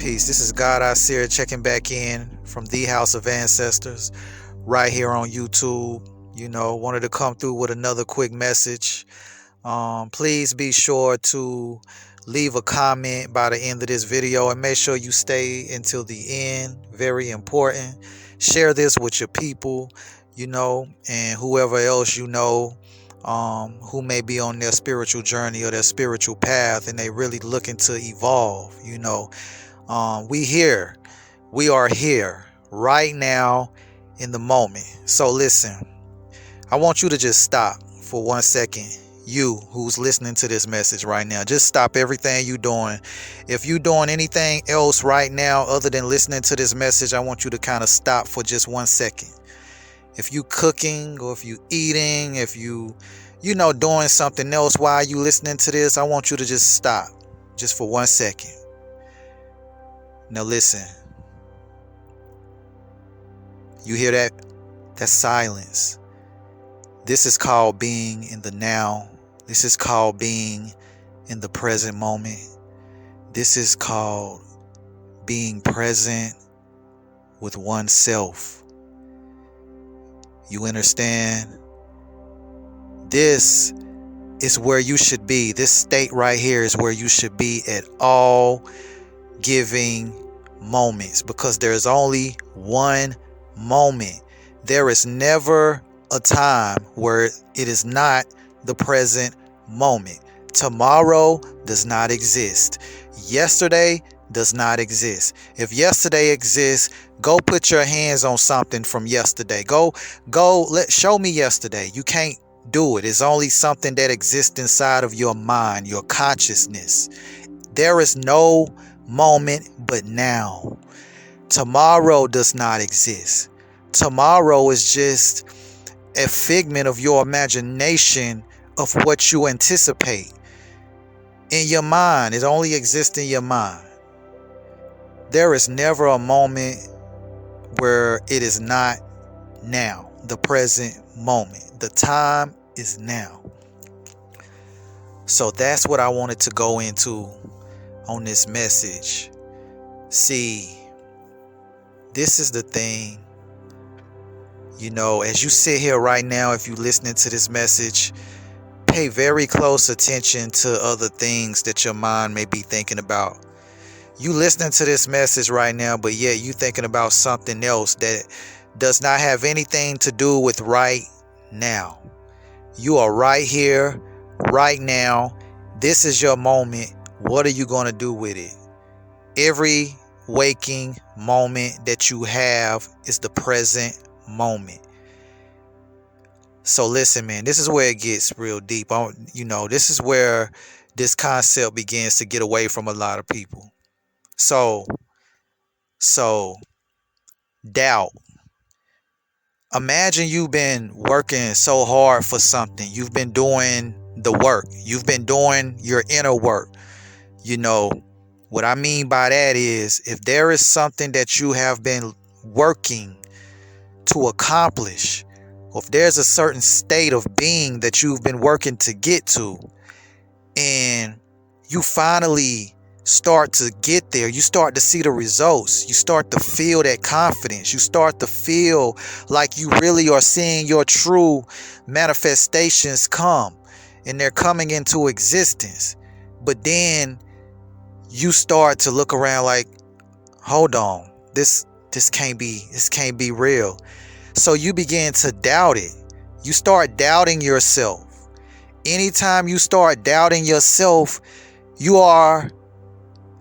peace. This is God I Seer checking back in from the House of Ancestors right here on YouTube. Wanted to come through with another quick message. Please be sure to leave a comment by the end of this video and make sure you stay until the end. Very important. Share this with your people, and whoever else who may be on their spiritual journey or their spiritual path and they really looking to evolve. We are here right now in the moment. So listen, I want you to just stop for 1 second. You who's listening to this message right now, just stop everything you doing. If you doing anything else right now other than listening to this message, I want you to kind of stop for just 1 second. If you cooking or if you eating, if you doing something else while you listening to this, I want you to just stop just for 1 second. Now listen. You hear that? That's silence. This is called being in the now. This is called being in the present moment. This is called being present with oneself. You understand? This is where you should be. This state right here is where you should be at all giving moments, because there's only one moment. There is never a time where it is not the present moment. Tomorrow does not exist. Yesterday does not exist. If yesterday exists, go put your hands on something from yesterday. Show me yesterday. You can't do it. It's only something that exists inside of your mind, your consciousness. There is no moment but now. Tomorrow does not exist. Tomorrow is just a figment of your imagination of what you anticipate in your mind. It only exists in your mind. There is never a moment where it is not now, the present moment. The time is now. So that's what I wanted to go into on this message. See, this is the thing. As you sit here right now, if you're listening to this message, pay very close attention to other things that your mind may be thinking about. You listening to this message right now, but yet you thinking about something else that does not have anything to do with right now. You are right here, right now. This is your moment. What are you going to do with it? Every waking moment that you have is the present moment. So listen, man, this is where it gets real deep. This is where this concept begins to get away from a lot of people. So doubt. Imagine you've been working so hard for something. You've been doing the work. You've been doing your inner work. What I mean by that is, if there is something that you have been working to accomplish, or if there's a certain state of being that you've been working to get to, and you finally start to get there, you start to see the results, you start to feel that confidence, you start to feel like you really are seeing your true manifestations come, and they're coming into existence. But then you start to look around like, hold on, this can't be real. So you begin to doubt it. You start doubting yourself. Anytime you start doubting yourself, you are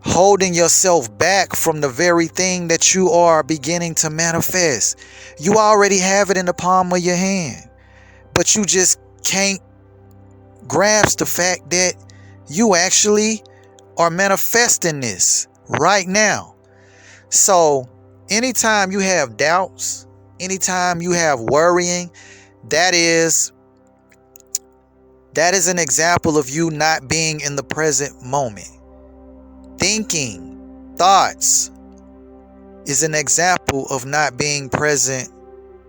holding yourself back from the very thing that you are beginning to manifest. You already have it in the palm of your hand, but you just can't grasp the fact that you actually are manifesting this right now. So anytime you have doubts, anytime you have worrying, that is an example of you not being in the present moment. Thinking, thoughts is an example of not being present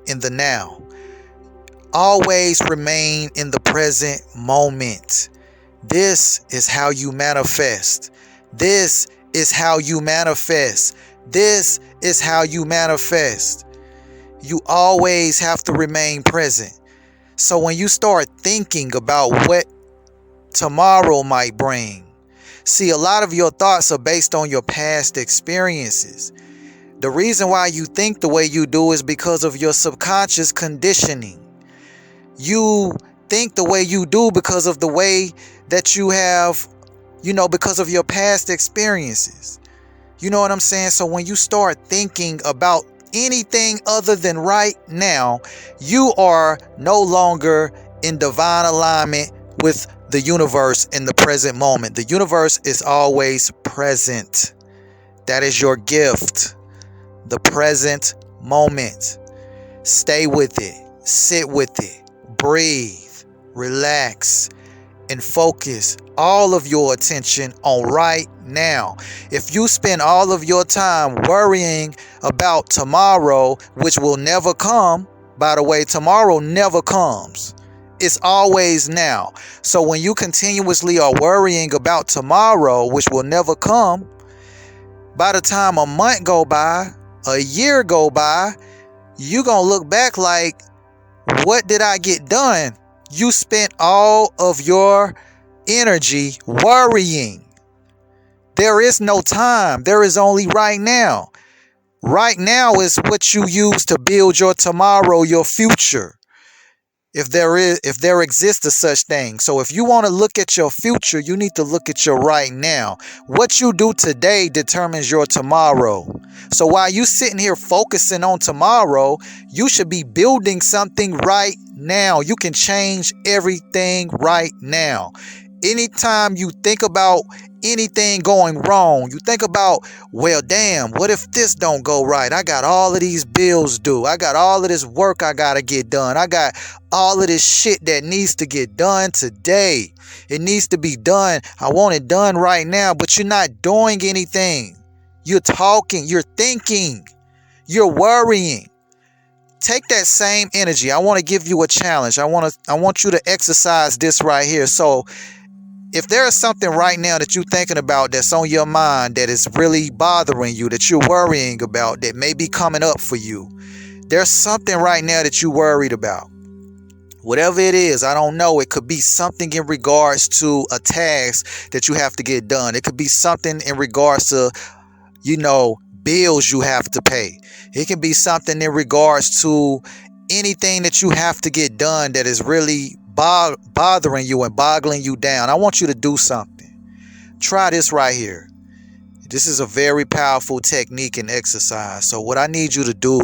in the now. Always remain in the present moment. This is how you manifest. This is how you manifest. This is how you manifest. You always have to remain present. So when you start thinking about what tomorrow might bring, see, a lot of your thoughts are based on your past experiences. The reason why you think the way you do is because of your subconscious conditioning. You think the way you do because of the way that you have, because of your past experiences. You know what I'm saying? So when you start thinking about anything other than right now, you are no longer in divine alignment with the universe in the present moment. The universe is always present. That is your gift. The present moment. Stay with it. Sit with it. Breathe. Relax. And focus all of your attention on right now. If you spend all of your time worrying about tomorrow, which will never come, by the way, tomorrow never comes. It's always now. So when you continuously are worrying about tomorrow, which will never come, by the time a month go by, a year go by, you gonna look back like, what did I get done? You spent all of your energy worrying. There is no time. There is only right now. Right now is what you use to build your tomorrow, your future. If there exists a such thing. So if you want to look at your future, you need to look at your right now. What you do today determines your tomorrow. So while you sitting here focusing on tomorrow, you should be building something right now. You can change everything right now. Anytime you think about anything going wrong, you think about, well, damn, what if this don't go right? I got all of these bills due. I got all of this work I got to get done. I got all of this shit that needs to get done today. It needs to be done. I want it done right now, but you're not doing anything. You're talking, you're thinking, you're worrying. Take that same energy. I want to give you a challenge. I want you to exercise this right here. So if there is something right now that you're thinking about that's on your mind that is really bothering you, that you're worrying about, that may be coming up for you, there's something right now that you're worried about. Whatever it is, I don't know. It could be something in regards to a task that you have to get done. It could be something in regards to, bills you have to pay. It can be something in regards to anything that you have to get done that is really bothering you and boggling you down. I want you to do something. Try this right here. This is a very powerful technique and exercise. So what I need you to do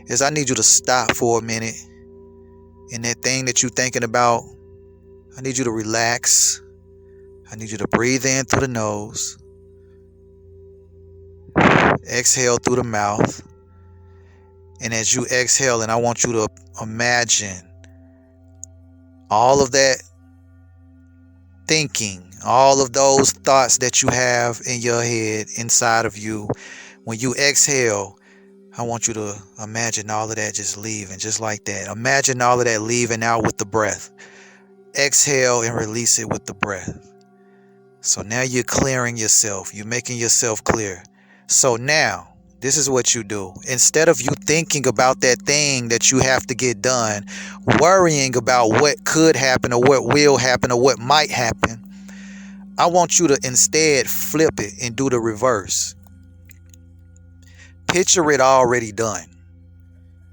is I need you to stop for a minute. And that thing that you're thinking about, I need you to relax. I need you to breathe in through the nose. Exhale through the mouth. And as you exhale, and I want you to imagine all of that thinking, all of those thoughts that you have in your head, inside of you. When you exhale, I want you to imagine all of that just leaving, just like that. Imagine all of that leaving out with the breath. Exhale and release it with the breath. So now you're clearing yourself. You're making yourself clear. So now, this is what you do. Instead of you thinking about that thing that you have to get done, worrying about what could happen or what will happen or what might happen, I want you to instead flip it and do the reverse. Picture it already done.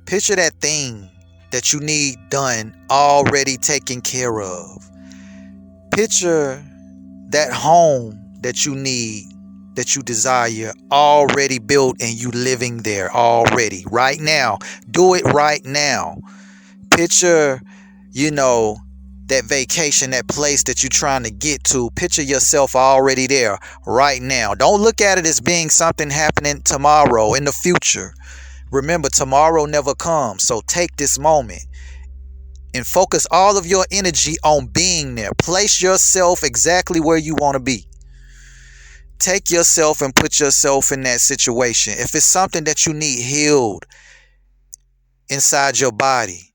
Picture that thing that you need done already taken care of. Picture that home that you need, that you desire, already built and you living there already right now. Do it right now. Picture, that vacation, that place that you're trying to get to. Picture yourself already there right now. Don't look at it as being something happening tomorrow in the future. Remember, tomorrow never comes. So take this moment and focus all of your energy on being there. Place yourself exactly where you want to be. Take yourself and put yourself in that situation. If it's something that you need healed inside your body,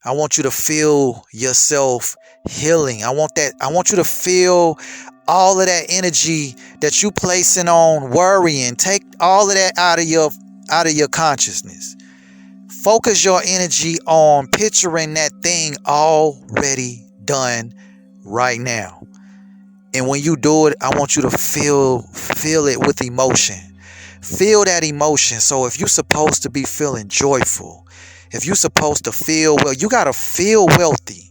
I want you to feel yourself healing. I want you to feel all of that energy that you placing on worrying, take all of that out of your consciousness. Focus your energy on picturing that thing already done right now. And when you do it, I want you to feel it with emotion. Feel that emotion. So if you're supposed to be feeling joyful, if you're supposed to feel well, you got to feel wealthy.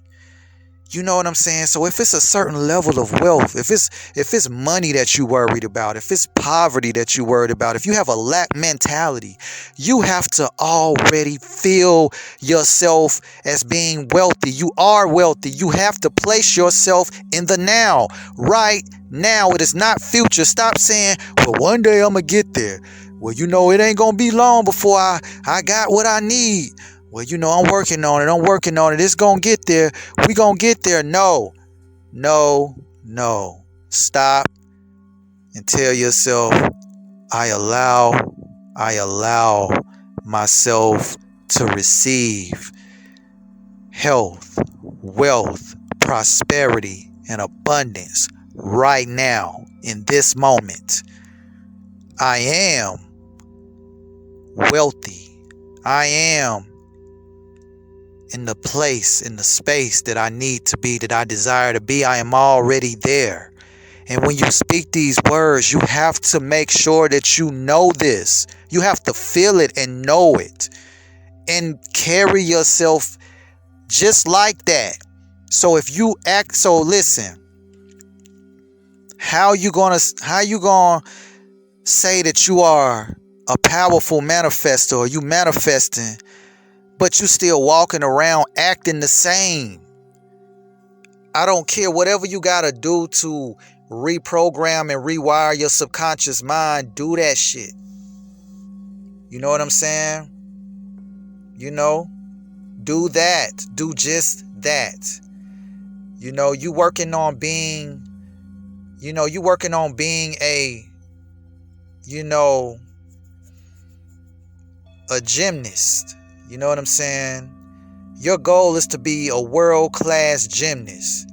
You know what I'm saying? So if it's a certain level of wealth, if it's money that you worried about, if it's poverty that you worried about, if you have a lack mentality, you have to already feel yourself as being wealthy. You are wealthy. You have to place yourself in the now. Right now. It is not future. Stop saying, well, one day I'm going to get there. Well, it ain't going to be long before I got what I need. Well, I'm working on it. It's going to get there. We going to get there. No. Stop and tell yourself, I allow myself to receive health, wealth, prosperity, and abundance right now in this moment. I am wealthy. I am in the place, in the space that I need to be, that I desire to be. I am already there. And when you speak these words, you have to make sure that you know this. You have to feel it and know it and carry yourself just like that. So if you act, so listen, how you gonna say that you are a powerful manifester, or you manifesting, but you still walking around acting the same? I don't care. Whatever you got to do to reprogram and rewire your subconscious mind, do that shit. You know what I'm saying? Do that. Do just that. You working on being a gymnast. You know what I'm saying? Your goal is to be a world-class gymnast.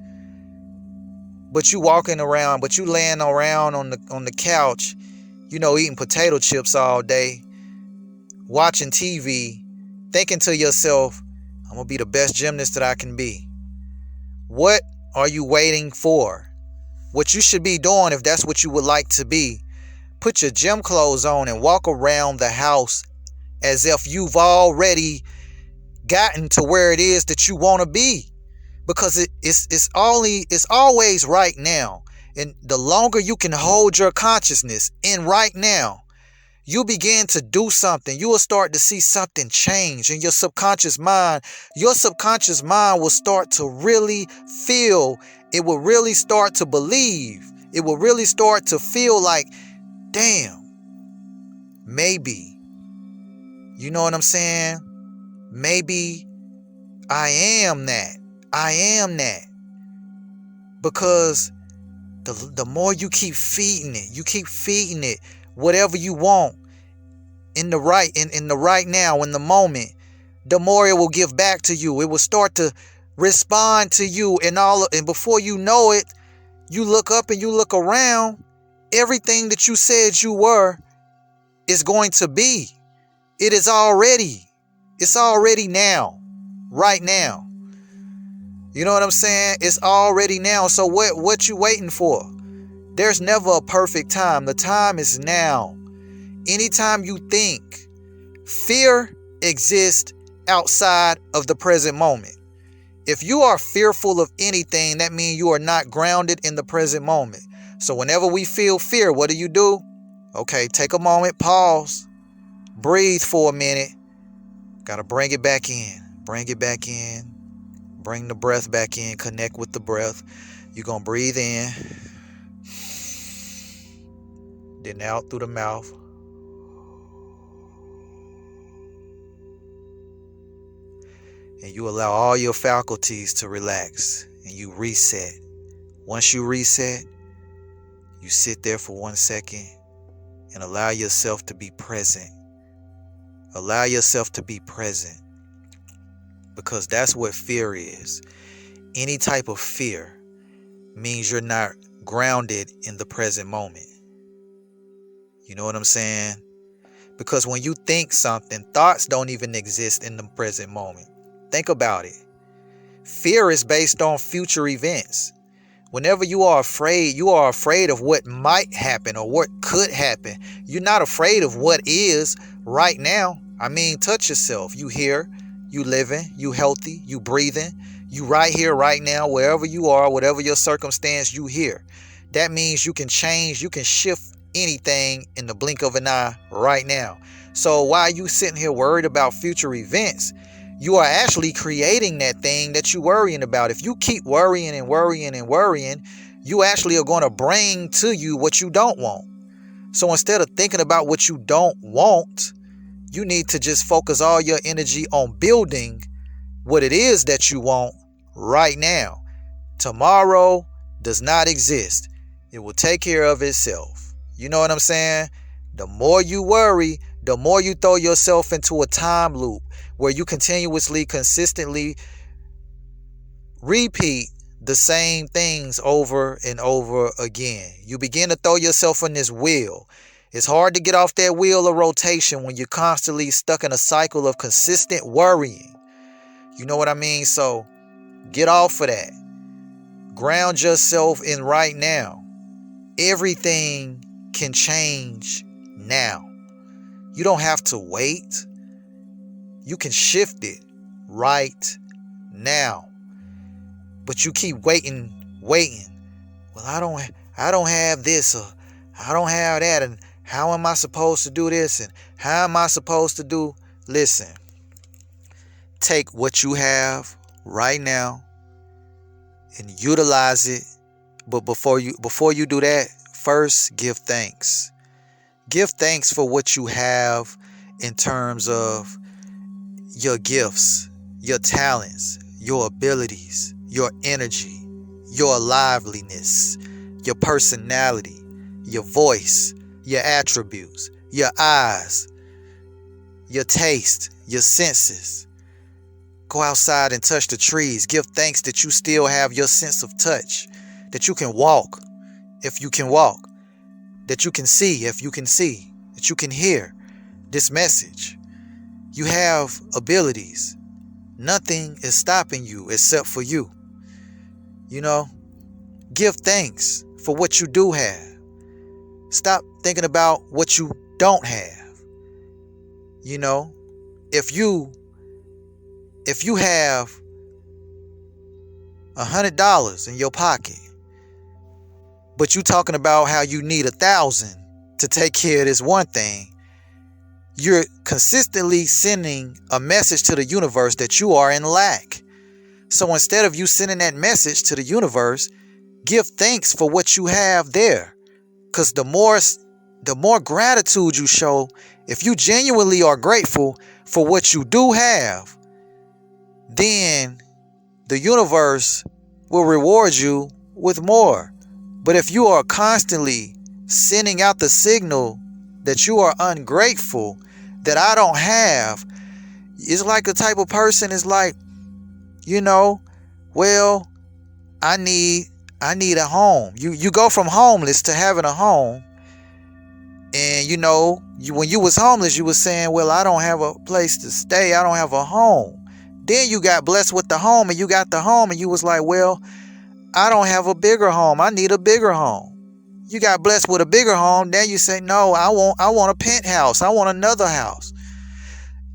But you laying around on the couch, eating potato chips all day, watching TV, thinking to yourself, I'm going to be the best gymnast that I can be. What are you waiting for? What you should be doing, if that's what you would like to be, put your gym clothes on and walk around the house as if you've already gotten to where it is that you want to be, because it's always right now. And the longer you can hold your consciousness in right now, you begin to do something. You will start to see something change in your subconscious mind. Your subconscious mind will start to really feel. It will really start to believe. It will really start to feel like, damn, maybe, you know what I'm saying? Maybe I am that. Because the more you keep feeding it whatever you want in the right now, in the moment, the more it will give back to you. It will start to respond to you, and before you know it, you look up and you look around, everything that you said you were is going to be. It's already now, right now. You know what I'm saying? It's already now. So what you waiting for? There's never a perfect time. The time is now. Anytime you think, fear exists outside of the present moment. If you are fearful of anything, that means you are not grounded in the present moment. So whenever we feel fear, what do? Okay, take a moment, pause, breathe for a minute. Gotta bring it back in. Bring the breath back in. Connect with the breath. You're gonna breathe in, then out through the mouth. And you allow all your faculties to relax, and you reset. Once you reset, you sit there for 1 second and allow yourself to be present. Allow yourself to be present, because that's what fear is. Any type of fear means you're not grounded in the present moment. You know what I'm saying? Because when you think something, thoughts don't even exist in the present moment. Think about it. Fear is based on future events. Whenever you are afraid of what might happen or what could happen. You're not afraid of what is right now. I mean, touch yourself. You here, you living, you healthy, you breathing, you right here, right now, wherever you are, whatever your circumstance, you here. That means you can change, you can shift anything in the blink of an eye right now. So while you sitting here worried about future events, you are actually creating that thing that you're worrying about. If you keep worrying and worrying and worrying, you actually are going to bring to you what you don't want. So instead of thinking about what you don't want, you need to just focus all your energy on building what it is that you want right now. Tomorrow does not exist. It will take care of itself. You know what I'm saying? The more you worry, the more you throw yourself into a time loop where you continuously, consistently repeat the same things over and over again. You begin to throw yourself in this wheel. It's hard to get off that wheel of rotation when you're constantly stuck in a cycle of consistent worrying. You know what I mean? So get off of that. Ground yourself in right now. Everything can change now. You don't have to wait. You can shift it right now. But you keep waiting. Well, I don't have this, or I don't have that, and how am I supposed to do this, and how am I supposed to do? Listen. Take what you have right now and utilize it. But before you do that, first give thanks. Give thanks for what you have in terms of your gifts, your talents, your abilities, your energy, your liveliness, your personality, your voice, your attributes, your eyes, your taste, your senses. Go outside and touch the trees. Give thanks that you still have your sense of touch, that you can walk if you can walk, that you can see if you can see, that you can hear this message. You have abilities. Nothing is stopping you except for you. You know, give thanks for what you do have. Stop thinking about what you don't have. You know, if you have $100 in your pocket, but you talking about how you need 1,000 to take care of this one thing, you're consistently sending a message to the universe that you are in lack. So instead of you sending that message to the universe, give thanks for what you have there. Because the more gratitude you show, if you genuinely are grateful for what you do have, then the universe will reward you with more. But if you are constantly sending out the signal that you are ungrateful, that I don't have, it's like the type of person is like, you know, well, I need a home. You go from homeless to having a home. And you know, when you was homeless, you was saying, well, I don't have a place to stay. I don't have a home. Then you got blessed with the home, and you got the home, and you was like, well, I don't have a bigger home. I need a bigger home. You got blessed with a bigger home. Then you say, no, I want a penthouse. I want another house.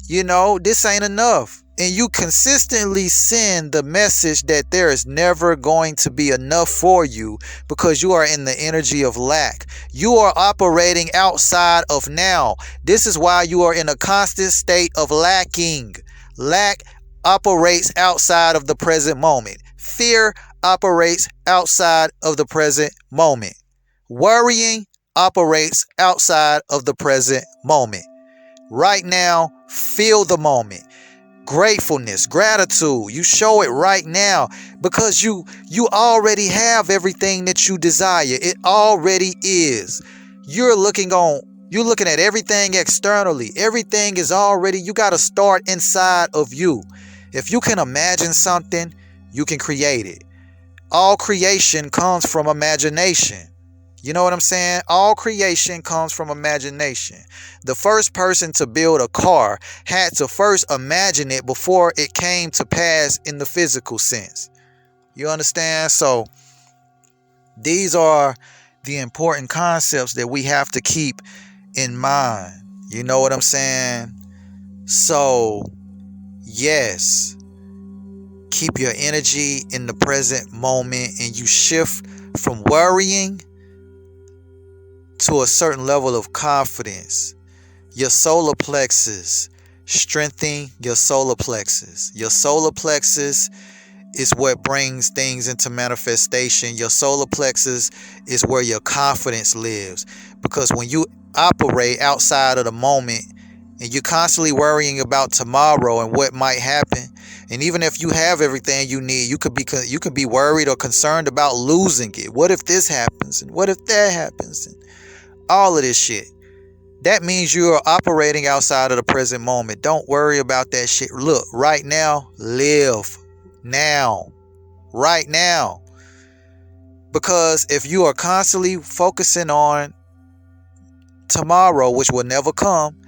You know, this ain't enough. And you consistently send the message that there is never going to be enough for you because you are in the energy of lack. You are operating outside of now. This is why you are in a constant state of lacking. Lack operates outside of the present moment. Fear operates outside of the present moment. Worrying operates outside of the present moment. Right now, feel the moment. Gratefulness, gratitude, you show it right now because you already have everything that you desire. It already is. You're looking at everything externally. Everything is already, you got to start inside of you. If you can imagine something, you can create it. All creation comes from imagination. You know what I'm saying? All creation comes from imagination. The first person to build a car had to first imagine it before it came to pass in the physical sense. You understand? So these are the important concepts that we have to keep in mind. You know what I'm saying? So, yes, keep your energy in the present moment, and you shift from worrying to a certain level of confidence. Your solar plexus, strengthen your solar plexus. Your solar plexus is what brings things into manifestation. Your solar plexus is where your confidence lives. Because when you operate outside of the moment and you're constantly worrying about tomorrow and what might happen, and even if you have everything you need, you could be worried or concerned about losing it. What if this happens? And what if that happens? And all of this shit. That means you are operating outside of the present moment. Don't worry about that shit. Look, right now, live now. Right now. Because if you are constantly focusing on tomorrow, which will never come,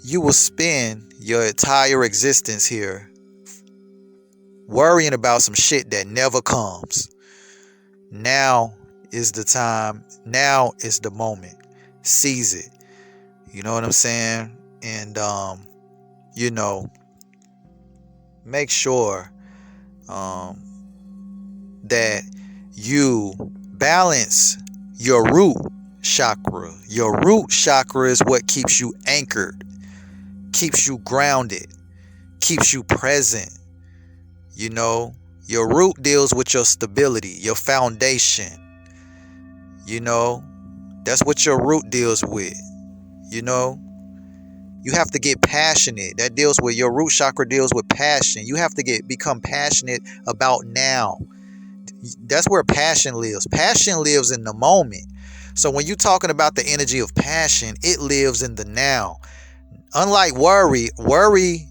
you will spend your entire existence here worrying about some shit that never comes. Now is the time. Now is the moment. Seize it. You know what I'm saying? And, make sure that you balance your root chakra. Your root chakra is what keeps you anchored, keeps you grounded, keeps you present. Your root deals with your stability, your foundation. That's what your root deals with. You have to get passionate. That deals with your root chakra, deals with passion. You have to become passionate about now. That's where passion lives. Passion lives in the moment. So when you're talking about the energy of passion, it lives in the now. Unlike worry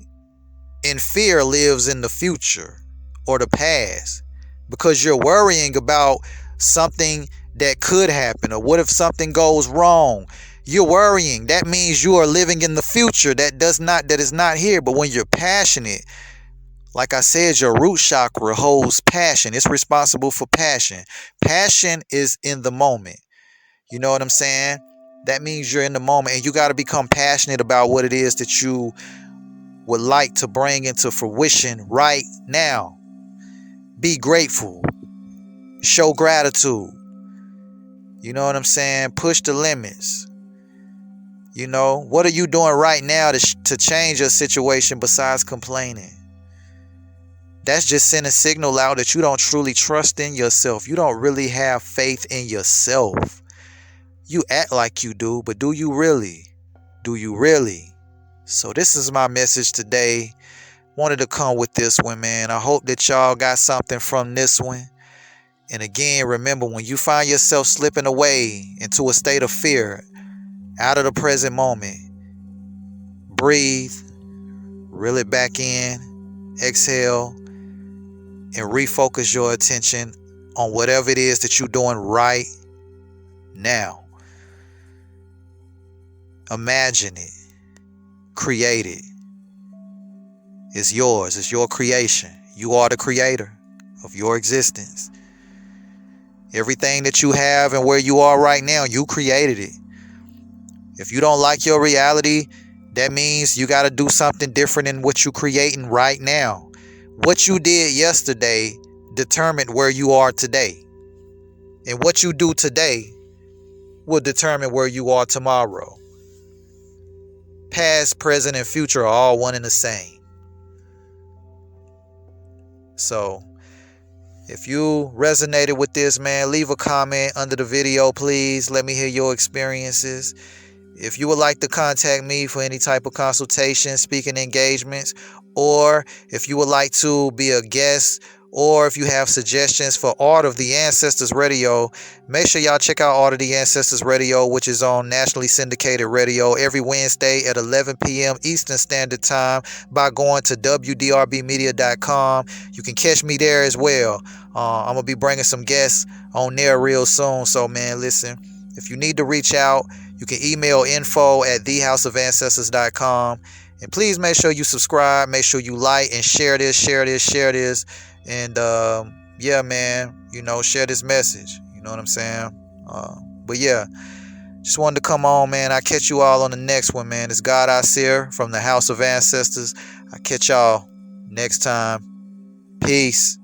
and fear lives in the future or the past, because you're worrying about something that could happen, or what if something goes wrong. You're worrying. That means you are living in the future that is not here. But when you're passionate, like I said, your root chakra holds passion. It's responsible for passion. Passion is in the moment. You know what I'm saying? That means you're in the moment, and you got to become passionate about what it is that you would like to bring into fruition right now. Be grateful. Show gratitude. You know what I'm saying? Push the limits. What are you doing right now to change your situation besides complaining? That's just sending a signal out that you don't truly trust in yourself. You don't really have faith in yourself. You act like you do, but do you really? Do you really? So this is my message today. Wanted to come with this one, man. I hope that y'all got something from this one. And again, remember, when you find yourself slipping away into a state of fear, out of the present moment, breathe, reel it back in, exhale, and refocus your attention on whatever it is that you're doing right now. Imagine it. Create it. It's yours. It's your creation. You are the creator of your existence. Everything that you have and where you are right now, you created it. If you don't like your reality, that means you got to do something different in what you're creating right now. What you did yesterday determined where you are today. And what you do today will determine where you are tomorrow. Past, present, and future are all one and the same. So, if you resonated with this, man, leave a comment under the video, please. Let me hear your experiences. If you would like to contact me for any type of consultation, speaking engagements, or if you would like to be a guest Or if you have suggestions for Art of the Ancestors Radio, make sure y'all check out Art of the Ancestors Radio, which is on nationally syndicated radio every Wednesday at 11 p.m. Eastern Standard Time by going to wdrbmedia.com. You can catch me there as well. I'm going to be bringing some guests on there real soon. So, man, listen, if you need to reach out, you can email info@thehouseofancestors.com. And please make sure you subscribe, make sure you like and share this. And yeah, man, share this message. You know what I'm saying? But yeah, just wanted to come on, man. I catch you all on the next one, man. It's God Isir from the House of Ancestors. I catch y'all next time. Peace.